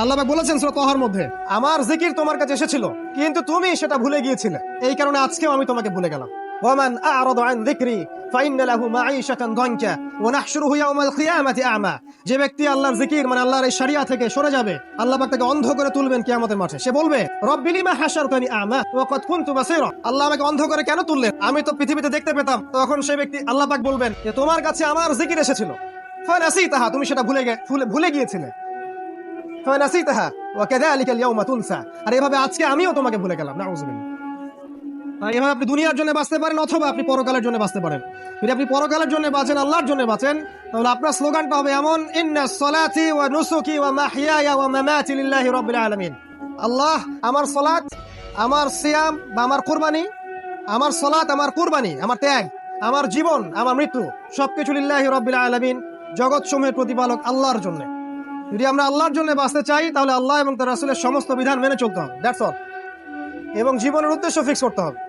আল্লাহ পাক বলেছেন সূরা তাহার মধ্যে, আমার জিকির তোমার কাছে এসেছিল কিন্তু তুমি সেটা ভুলে গিয়েছিলে, এই কারণে আজকেও আমি তোমাকে ভুলে গেলাম। ওয়ামান আ'রাদা আন যিকরি ফাইন্না লাহু মাঈশাতান দানকা ওয়া নাহশুরুহু ইয়াওমাল কিয়ামাতি আ'মা। যে ব্যক্তি আল্লাহর জিকির মানে আল্লাহর এই শরিয়া থেকে সরে যাবে, আল্লাহ পাক তাকে অন্ধ করে তুলবেন কিয়ামতের মাঠে। সে বলবে, রব্বি লিমা হাশারতানি আ'মা ওয়া ক্বাদ কুনতু বাসীরা। আল্লাহ আমাকে অন্ধ করে কেন তুললেন, আমি তো পৃথিবীতে দেখতে পেতাম। তখন সেই ব্যক্তি আল্লাহ পাক বলবেন যে তোমার কাছে আমার জিকির এসেছিল, ফানাসিতাহা, তুমি সেটা ভুলে গিয়েছিলে। ফানাসিতাহা ওয়া কাযালিকা আল-ইয়াওমা তুনসা। আর এভাবে আজকে আমিও তোমাকে ভুলে গেলাম। নাউযুবিল্লাহ। এভাবে আপনি দুনিয়ার জন্য বাঁচতে পারেন অথবা আপনি পরকালের জন্য বাঁচতে পারেন। যদি আপনি পরকালের জন্য বাঁচেন, আল্লাহর জন্য বাঁচেন, তাহলে আপনার স্লোগানটা হবে এমন, ইন্নাস সালাতি ওয়া নুসুকি ওয়া মাহইয়ায়া ওয়া মামাতি লিল্লাহি রাব্বিল আলামিন। আল্লাহ, আমার সালাত, আমার সিয়াম বা আমার কুরবানি, আমার সালাত, আমার কুরবানি, আমার ত্যাগ, আমার জীবন, আমার মৃত্যু সবকিছু লিল্লাহি রাব্বিল আলামিন, জগৎ সমূহের প্রতিপালক আল্লাহর জন্য। যদি আমরা আল্লাহর জন্য বাঁচতে চাই তাহলে আল্লাহ এবং তার রাসূলের সমস্ত বিধান মেনে চলতে হবে, দ্যাটস অল। এবং জীবনের উদ্দেশ্য ফিক্স করতে হবে।